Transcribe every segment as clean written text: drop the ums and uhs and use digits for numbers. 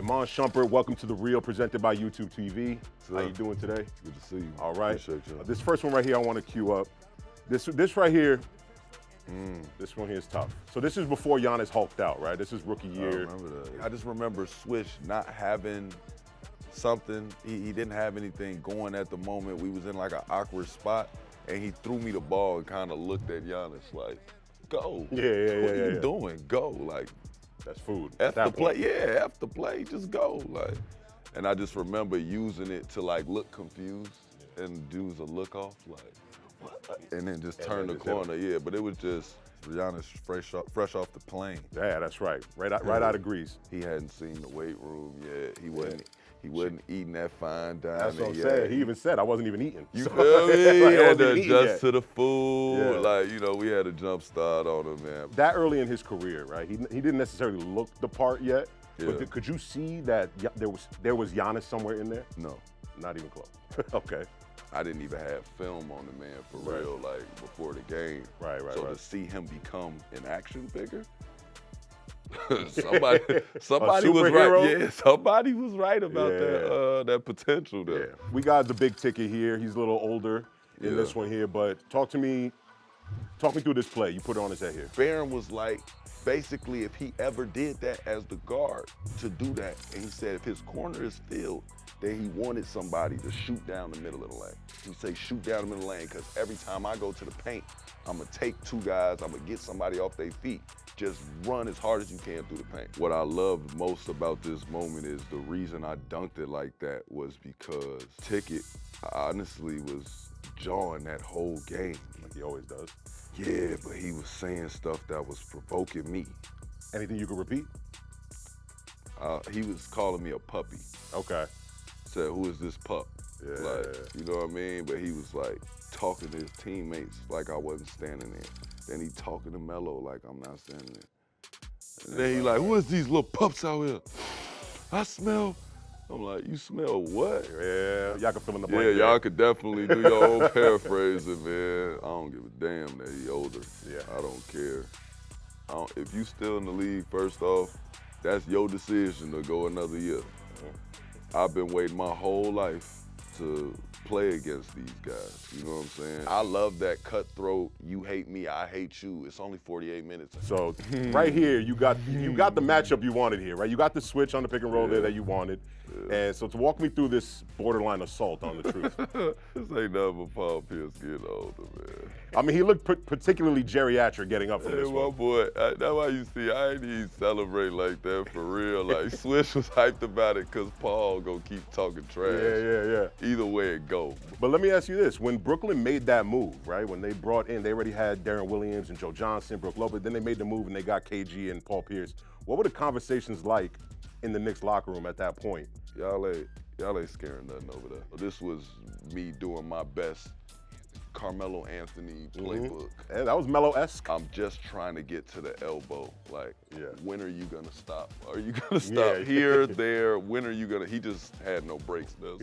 Iman, Shumpert, welcome to The Real, presented by YouTube TV. How you doing today? Good to see you. All right. Appreciate you. This first one right here I want to cue up. This right here, this one here is tough. So this is before Giannis hulked out, right? This is rookie year. I remember that. I just remember Swish not having something. He didn't have anything going at the moment. We was in like an awkward spot, and he threw me the ball and kind of looked at Giannis like, go. Yeah. What are you doing? Go. Like, that's food. F the play. Yeah, F the play. Just go. Like, and I just remember using it to like look confused and do a look off like, what? And then just turn the corner. Yeah, but it was just Giannis fresh off the plane. Yeah, that's right. Right out of Greece. He hadn't seen the weight room yet. He wasn't eating that fine dining. That's what I'm saying. He even said I wasn't even eating. You feel me? He had to adjust yet. to the food. Yeah. Like, you know, we had a jump start on him, man. That early in his career, right? He didn't necessarily look the part yet. Yeah. But could you see that there was Giannis somewhere in there? No. Not even close. Okay. I didn't even have film on the man for real, like before the game. Right. So to see him become an action figure, somebody was right. Yeah, somebody was right about that potential there. Yeah. We got the big ticket here. He's a little older in this one here, but talk me through this play. You put it on his head here. Barron was like, basically, if he ever did that as the guard, to do that, and he said if his corner is filled, then he wanted somebody to shoot down the middle of the lane. He say shoot down the middle of the lane, because every time I go to the paint, I'm gonna take two guys, I'm gonna get somebody off their feet. Just run as hard as you can through the paint. What I loved most about this moment is the reason I dunked it like that was because Ticket honestly was jawing that whole game. Like he always does. Yeah, but he was saying stuff that was provoking me. Anything you could repeat? He was calling me a puppy. Okay. Said, who is this pup? Yeah. Like, you know what I mean? But he was like talking to his teammates like I wasn't standing there. Then he talking to Melo like I'm not standing there. And then he like, who is these little pups out here? I smell. I'm like, you smell what? Yeah, y'all can fill in the blank. Yeah, y'all could definitely do your own paraphrasing, man. I don't give a damn that he older. Yeah. I don't care. If you still in the league, first off, that's your decision to go another year. I've been waiting my whole life to play against these guys, you know what I'm saying? I love that cutthroat, you hate me, I hate you. It's only 48 minutes. So right here, you got the matchup you wanted here, right? You got the switch on the pick and roll there that you wanted. And so to walk me through this borderline assault on the truth. This ain't nothing but Paul Pierce getting older, man. I mean, he looked particularly geriatric getting up from this my one. boy, that's why you see, I ain't even celebrate like that for real. Like, Swish was hyped about it because Paul gonna keep talking trash. Yeah. Either way it go. But let me ask you this, when Brooklyn made that move, right, when they brought in, they already had Darren Williams and Joe Johnson, Brook Lopez, then they made the move and they got KG and Paul Pierce. What were the conversations like in the Knicks locker room at that point? Y'all ain't scaring nothing over there. This was me doing my best Carmelo Anthony playbook. And that was Melo-esque. I'm just trying to get to the elbow. Like, when are you gonna stop? Are you gonna stop Yeah. here, there? When are you gonna? He just had no brakes there,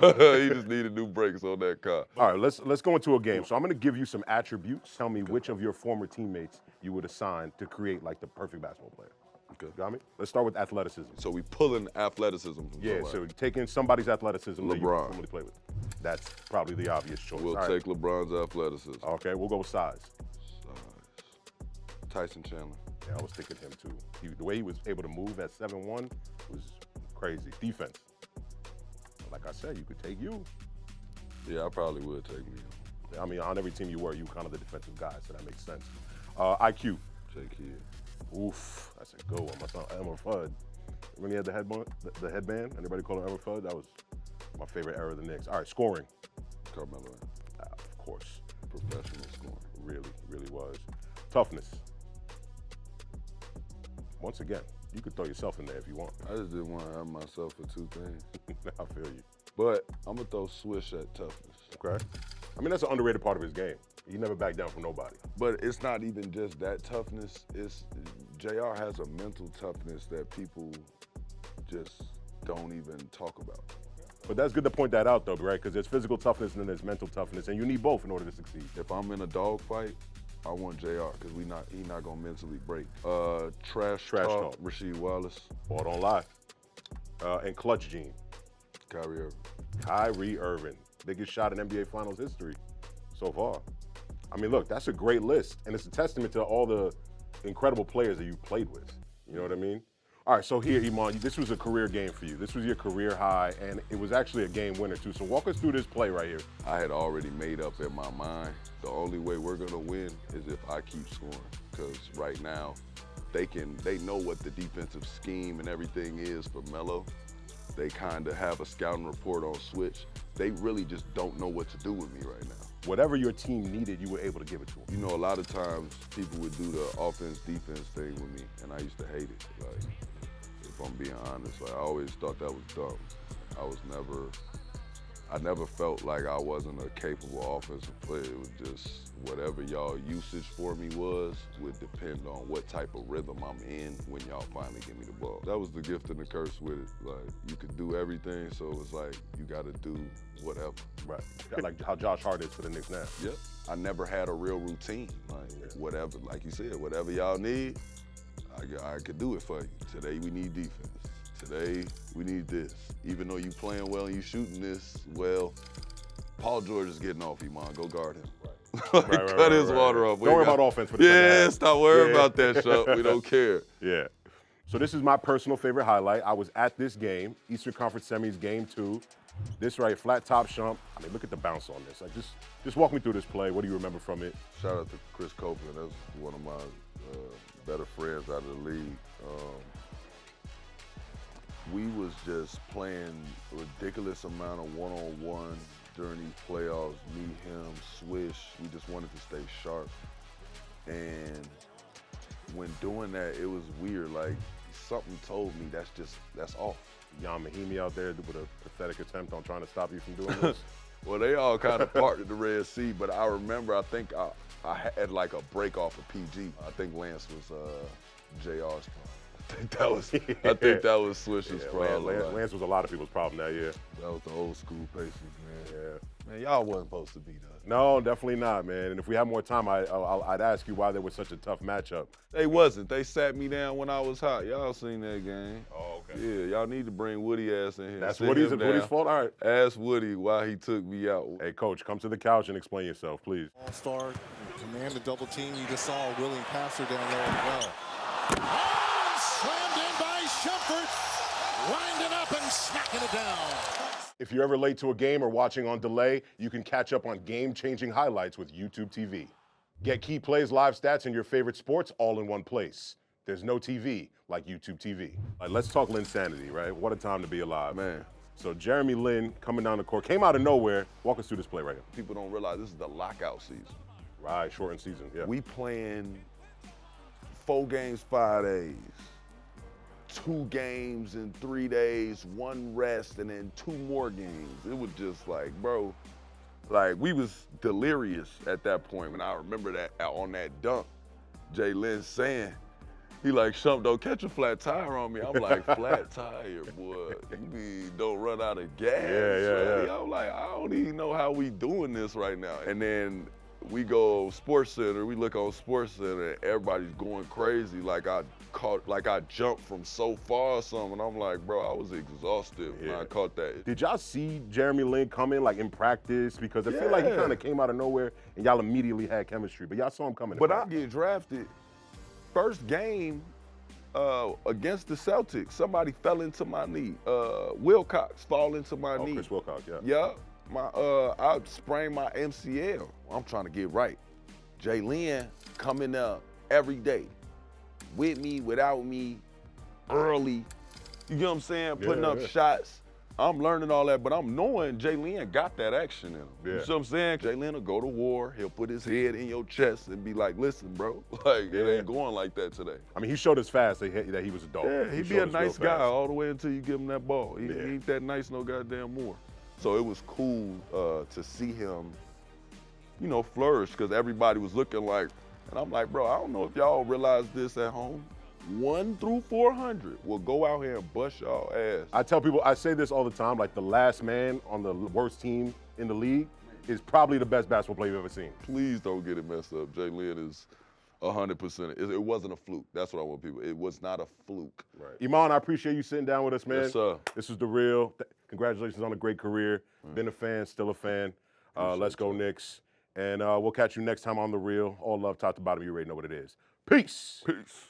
so he just needed new brakes on that car. All right, let's go into a game. So I'm gonna give you some attributes. Tell me which of your former teammates you would assign to create like the perfect basketball player. Okay. Got me? Let's start with athleticism. So we pulling athleticism from Yeah, somebody. so taking somebody's athleticism that you LeBron. normally play with. That's probably the obvious choice. We'll All right. take LeBron's athleticism. Okay, we'll go with size. Tyson Chandler. Yeah, I was thinking him too. The way he was able to move at 7'1" was crazy. Defense. Like I said, you could take you. Yeah, I probably would take me. I mean, on every team you were, you were kind of the defensive guy, so that makes sense. IQ. Jake Kidd. Oof, that's a good one. My son Elmer Fudd. When he had the headband, anybody call him Elmer Fudd? That was my favorite era of the Knicks. All right, scoring. Carmelo. Of course. Professional scoring. Really was. Toughness. Once again, you could throw yourself in there if you want. I just didn't want to have myself for two things. I feel you. But I'm going to throw Swish at toughness. Okay. I mean, that's an underrated part of his game. He never backed down from nobody. But it's not even just that toughness. JR has a mental toughness that people just don't even talk about. But that's good to point that out, though, right? Because there's physical toughness and then there's mental toughness, and you need both in order to succeed. If I'm in a dogfight, I want JR because he's not gonna mentally break. Trash talk. Rasheed Wallace. Ball don't lie. And clutch gene. Kyrie Irving. Kyrie Irving, biggest shot in NBA Finals history so far. I mean, look, that's a great list, and it's a testament to all the incredible players that you played with. You know what I mean? All right, so here, Iman, this was a career game for you. This was your career high, and it was actually a game winner, too. So walk us through this play right here. I had already made up in my mind, the only way we're gonna win is if I keep scoring. Because right now, they know what the defensive scheme and everything is for Melo. They kind of have a scouting report on switch. They really just don't know what to do with me right now. Whatever your team needed, you were able to give it to them. You know, a lot of times people would do the offense-defense thing with me, and I used to hate it. Like, if I'm being honest, like, I always thought that was dumb. I never felt like I wasn't a capable offensive player. It was just whatever y'all usage for me would depend on what type of rhythm I'm in when y'all finally give me the ball. That was the gift and the curse with it. Like, you could do everything, so it's like you gotta do whatever. Right. Like how Josh Hart is for the Knicks now. Yep. I never had a real routine. Like, whatever, like you said, whatever y'all need, I could do it for you. Today we need defense. Today, we need this. Even though you playing well and you shooting this well, Paul George is getting off, Iman. Go guard him. Right. Cut his water off. Don't worry about offense for the second half. Stop worrying about that, Shump. We don't care. Yeah. So this is my personal favorite highlight. I was at this game, Eastern Conference Semis, Game 2. This right, flat top Shump. I mean, look at the bounce on this. Like, just walk me through this play. What do you remember from it? Shout out to Chris Copeland. That's one of my better friends out of the league. We was just playing a ridiculous amount of one-on-one during these playoffs. Me, him, swish. We just wanted to stay sharp. And when doing that, it was weird. Like, something told me that's off. Jan Mahimi out there with a pathetic attempt on trying to stop you from doing this. Well, they all kind of parted the Red Sea, but I remember, I think I had like a break off of PG. I think Lance was JR's problem. I think that was Swish's problem. Lance was a lot of people's problem that year. That was the old school Pacers, man. Yeah. Man, y'all wasn't supposed to beat us. No, definitely not, man. And if we had more time, I'd ask you why there was such a tough matchup. They wasn't. They sat me down when I was hot. Y'all seen that game. Oh, okay. Yeah, y'all need to bring Woody ass in here. That's Woody's fault? All right. Ask Woody why he took me out. Hey, Coach, come to the couch and explain yourself, please. All-star, command the double team. You just saw a willing passer down there as well. Slammed in by Shumpert, winding up and smacking it down. If you're ever late to a game or watching on delay, you can catch up on game-changing highlights with YouTube TV. Get key plays, live stats, and your favorite sports all in one place. There's no TV like YouTube TV. All right, let's talk Linsanity, right? What a time to be alive. Man. So Jeremy Lin coming down the court, came out of nowhere. Walk us through this play right here. People don't realize this is the lockout season. Right, shortened season, yeah. We playing 4 games, 5 days. 2 games in 3 days, 1 rest, and then 2 more games. It was just like, bro, like we was delirious at that point. When I remember that on that dunk, Jay Lynn saying, he like, Shump, don't catch a flat tire on me. I'm like, flat tire, boy. You don't run out of gas. Yeah. I'm like, I don't even know how we doing this right now. And then we go Sports Center, we look on Sports Center, and everybody's going crazy. Like I jumped from so far or something. I'm like, bro, I was exhausted when I caught that. Did y'all see Jeremy Lin come in like in practice? Because I feel like he kind of came out of nowhere and y'all immediately had chemistry, but y'all saw him coming. But I get drafted, first game against the Celtics, somebody fell into my knee. Wilcox fall into my knee. Chris Wilcox, yeah. Yeah. I sprained my MCL. I'm trying to get right. Jay Lynn coming up every day, with me, without me, early. You get what I'm saying? Putting up shots. I'm learning all that, but I'm knowing Jay Lynn got that action in him. Yeah. You see what I'm saying? Jay Lynn will go to war. He'll put his head in your chest and be like, listen, bro, like it ain't going like that today. I mean, he showed us fast that he was a dog. Yeah, he'd be a nice guy all the way until you give him that ball. He ain't that nice no goddamn more. So it was cool to see him, you know, flourish, because everybody was looking like, and I'm like, bro, I don't know if y'all realize this at home. 1 through 400 will go out here and bust y'all ass. I tell people, I say this all the time, like the last man on the worst team in the league is probably the best basketball player you've ever seen. Please don't get it messed up. Jay Lynn is 100%. It wasn't a fluke. That's what I want people. It was not a fluke. Right. Iman, I appreciate you sitting down with us, man. Yes, sir. This is The Real. Congratulations on a great career. Been a fan, still a fan. Let's go Knicks. And we'll catch you next time on The Real. All love, top to bottom. You already know what it is. Peace. Peace.